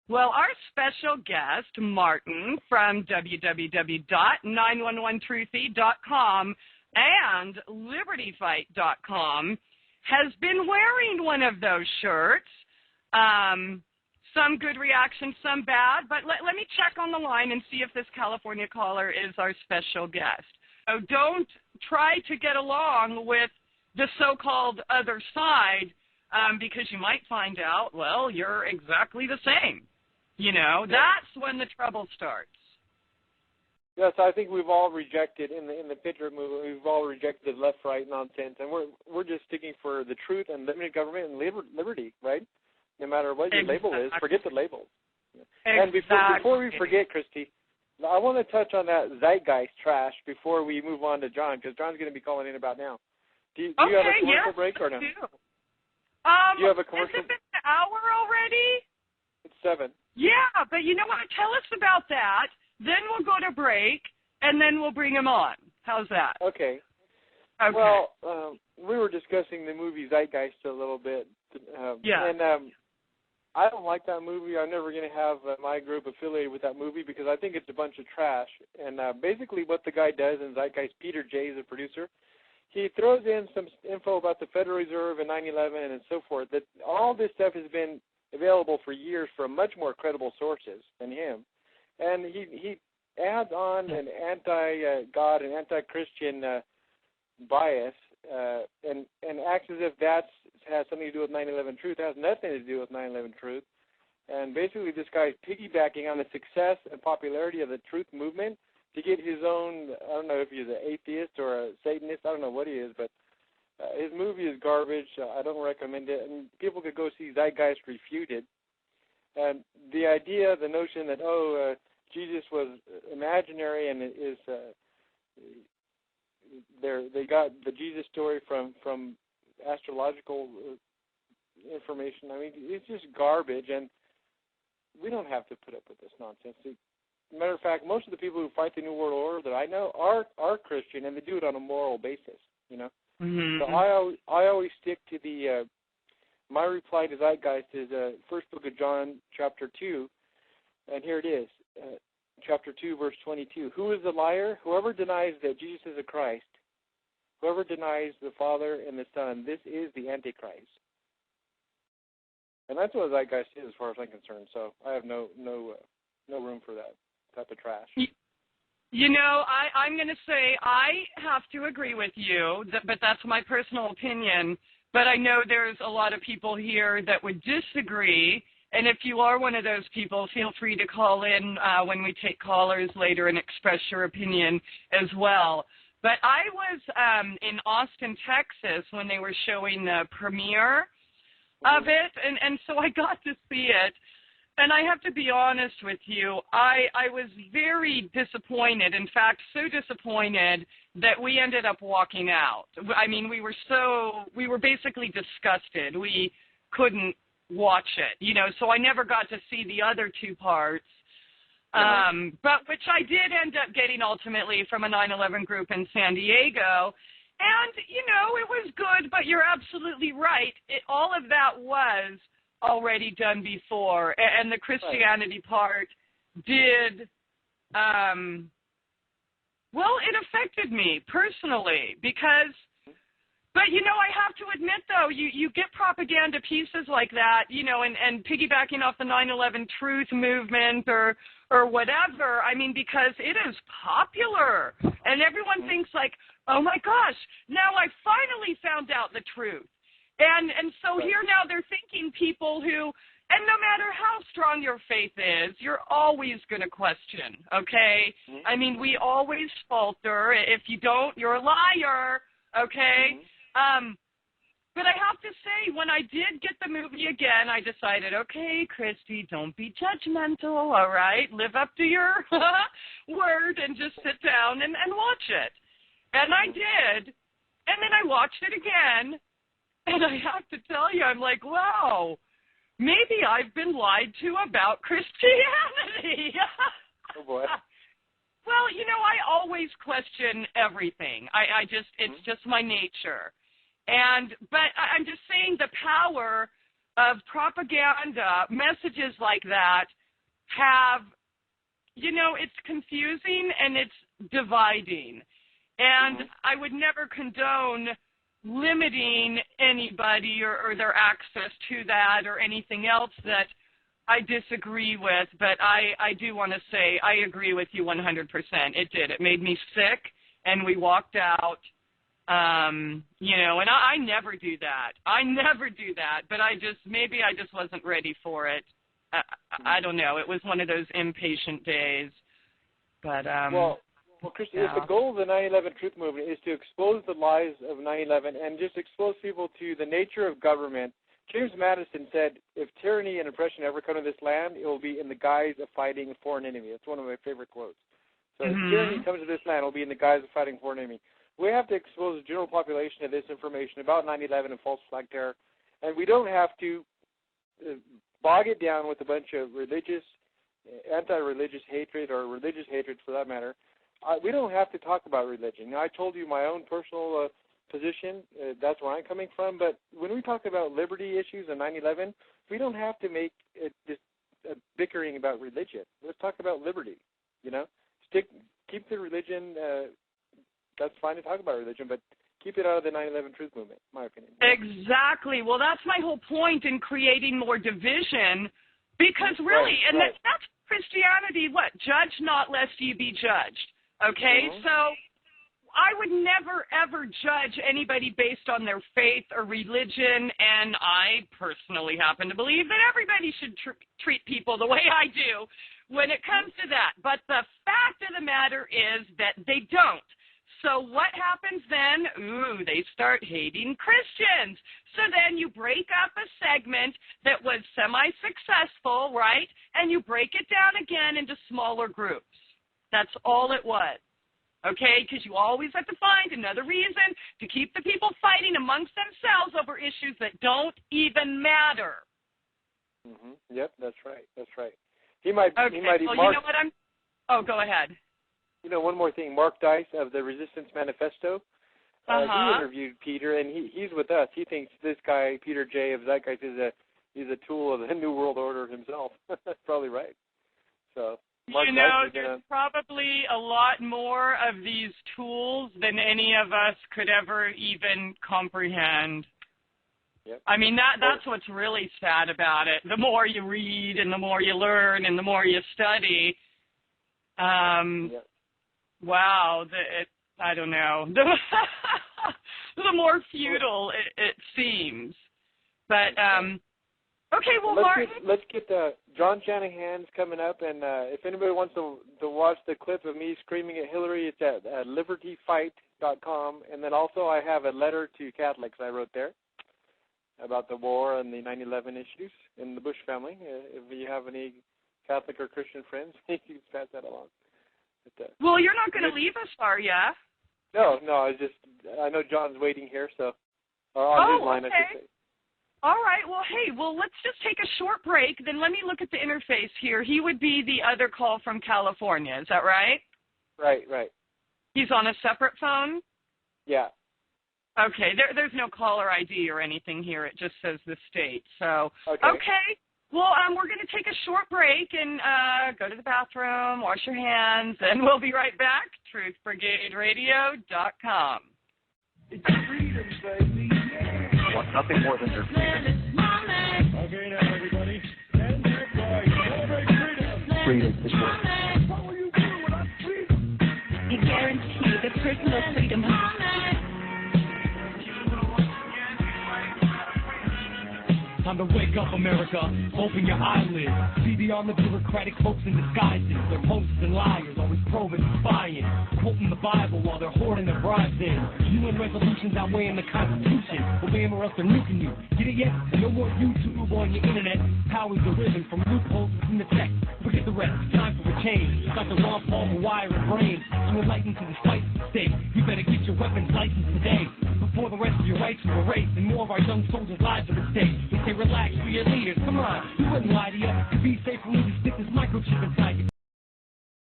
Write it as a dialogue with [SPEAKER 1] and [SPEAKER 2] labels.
[SPEAKER 1] Well, our special guest, Martin, from www.911truthy.com and libertyfight.com, has been wearing one of those shirts. Some good reactions, some bad, but let me check on the line and see if this California caller is our special guest. So don't try to get along with the so-called other side, because you might find out, well, you're exactly the same. You know, that's when the trouble starts.
[SPEAKER 2] Yes, I think we've all rejected in the Patriot movement. We've all rejected left-right nonsense, and we're just sticking for the truth and limited government and liberty, right? No matter what your label is, forget the label. And before we forget, Christy, I want to touch on that Zeitgeist trash before we move on to John, because John's going to be calling in about now. Do you have a commercial break or no?
[SPEAKER 1] Do
[SPEAKER 2] you have a commercial?
[SPEAKER 1] Has it been an hour already?
[SPEAKER 2] It's 7.
[SPEAKER 1] Yeah, but you know what? Tell us about that. Then we'll go to break, and then we'll bring him on. How's that?
[SPEAKER 2] Okay. Well, we were discussing the movie Zeitgeist a little bit. And I don't like that movie. I'm never going to have my group affiliated with that movie because I think it's a bunch of trash. And basically what the guy does in Zeitgeist, Peter J. is a producer, he throws in some info about the Federal Reserve and 9/11 and so forth. That all this stuff has been available for years from much more credible sources than him. And he adds on an anti-God and anti-Christian bias and acts as if that has something to do with 9/11 truth. It has nothing to do with 9/11 truth. And basically this guy's piggybacking on the success and popularity of the truth movement to get his own, I don't know if he's an atheist or a Satanist, I don't know what he is, but his movie is garbage. I don't recommend it. And people could go see Zeitgeist Refuted. And the idea, the notion that, Jesus was imaginary and they got the Jesus story from astrological information. I mean, it's just garbage, and we don't have to put up with this nonsense. Matter of fact, most of the people who fight the New World Order that I know are Christian, and they do it on a moral basis, you know.
[SPEAKER 1] Mm-hmm.
[SPEAKER 2] So I always stick to the my reply to Zeitgeist is first book of John, chapter 2, and here it is, chapter 2, verse 22. Who is the liar? Whoever denies that Jesus is a Christ, whoever denies the Father and the Son, this is the Antichrist. And that's what Zeitgeist is, as far as I'm concerned. So I have no room for that type of trash.
[SPEAKER 1] You know, I'm going to say I have to agree with you, but that's my personal opinion. But I know there's a lot of people here that would disagree. And if you are one of those people, feel free to call in when we take callers later and express your opinion as well. But I was in Austin, Texas, when they were showing the premiere of it, and so I got to see it. And I have to be honest with you, I was very disappointed. In fact, so disappointed that we ended up walking out. I mean, we were basically disgusted. We couldn't watch it, you know, so I never got to see the other two parts, but which I did end up getting ultimately from a 9/11 group in San Diego. And, you know, it was good, but you're absolutely right. All of that was already done before, and the Christianity part did, well, it affected me personally because, but, you know, I have to admit, though, you get propaganda pieces like that, you know, and piggybacking off the 9/11 truth movement or whatever, I mean, because it is popular, and everyone thinks like, oh, my gosh, now I finally found out the truth. And so here now they're thinking people who, and no matter how strong your faith is, you're always going to question, okay? Mm-hmm. I mean, we always falter. If you don't, you're a liar, okay? Mm-hmm. But I have to say, when I did get the movie again, I decided, okay, Christy, don't be judgmental, all right? Live up to your word and just sit down and watch it. And I did. And then I watched it again. And I have to tell you, I'm like, wow, maybe I've been lied to about Christianity.
[SPEAKER 2] Oh, boy.
[SPEAKER 1] Well, you know, I always question everything. It's just my nature. But I'm just saying the power of propaganda, messages like that, have, it's confusing and it's dividing. And I would never condone limiting anybody or their access to that or anything else that I disagree with, but I do want to say I agree with you 100%. It did. It made me sick, and we walked out, and I never do that. I never do that, but maybe I just wasn't ready for it. I don't know. It was one of those impatient days. But
[SPEAKER 2] Well, Christy, if the goal of the 9/11 Truth Movement is to expose the lies of 9/11 and just expose people to the nature of government, James Madison said, if tyranny and oppression ever come to this land, it will be in the guise of fighting a foreign enemy. That's one of my favorite quotes. So if tyranny comes to this land, it will be in the guise of fighting a foreign enemy. We have to expose the general population to this information about 9/11 and false flag terror, and we don't have to bog it down with a bunch of anti-religious hatred or religious hatred for that matter. We don't have to talk about religion. Now, I told you my own personal position. That's where I'm coming from. But when we talk about liberty issues on 9/11, we don't have to make it just bickering about religion. Let's talk about liberty. Keep the religion. That's fine to talk about religion, but keep it out of the 9/11 Truth Movement, in my opinion.
[SPEAKER 1] Exactly. Well, that's my whole point in creating more division, because really, that's Christianity. What? Judge not, lest you be judged. Okay, so I would never, ever judge anybody based on their faith or religion, and I personally happen to believe that everybody should treat people the way I do when it comes to that. But the fact of the matter is that they don't. So what happens then? They start hating Christians. So then you break up a segment that was semi-successful, right? And you break it down again into smaller groups. That's all it was, okay? Because you always have to find another reason to keep the people fighting amongst themselves over issues that don't even matter.
[SPEAKER 2] Yep, that's right. That's right. He might.
[SPEAKER 1] Well, you know what Oh, go ahead.
[SPEAKER 2] One more thing. Mark Dice of the Resistance Manifesto. He interviewed Peter, and he's with us. He thinks this guy, Peter J. of Zeitgeist, is a tool of the New World Order himself. That's probably right. So.
[SPEAKER 1] There's probably a lot more of these tools than any of us could ever even comprehend.
[SPEAKER 2] Yep.
[SPEAKER 1] I mean, that's what's really sad about it. The more you read and the more you learn and the more you study, wow, I don't know, the more futile it seems. But, okay, well, Martin.
[SPEAKER 2] Let's get John Shanahan's coming up, and if anybody wants to watch the clip of me screaming at Hillary, it's at libertyfight.com. And then also I have a letter to Catholics I wrote there about the war and the 9/11 issues in the Bush family. If you have any Catholic or Christian friends, you can pass that along.
[SPEAKER 1] Well, you're not going to leave us, are you?
[SPEAKER 2] No, I know John's waiting here, so on his line, I should say.
[SPEAKER 1] All right. Well, let's just take a short break. Then let me look at the interface here. He would be the other call from California. Is that right?
[SPEAKER 2] Right.
[SPEAKER 1] He's on a separate phone?
[SPEAKER 2] Yeah.
[SPEAKER 1] Okay. There's no caller ID or anything here. It just says the state. So, okay. Well, we're going to take a short break and go to the bathroom, wash your hands, and we'll be right back. TruthBrigadeRadio.com.
[SPEAKER 3] It's freedom, baby. Want nothing more than their freedom. Okay, now everybody, stand back, boys. Celebrate freedom. Freedom is what? What will you do without freedom?
[SPEAKER 4] You guarantee the personal freedom.
[SPEAKER 5] Time to wake up, America. Open your eyelids. See beyond the bureaucratic folks in disguises. They're posters and liars, always probing and spying. Quoting the Bible while they're hoarding their bribes in. UN resolutions outweighing the Constitution. Obey them or else they're nuking you. Get it yet? No more YouTube on your internet. Power's arisen from loopholes in the text. Forget the rest. Time for a change. Like the Ron Paul wire and brain. You enlightened to the spice of state. You better get your weapons licensed today. Before the rest of your rights were erased and more of our young soldiers' lives are at stake. They say relax for your leaders. Come on, we wouldn't lie to you. To be safe, we need to stick this microchip inside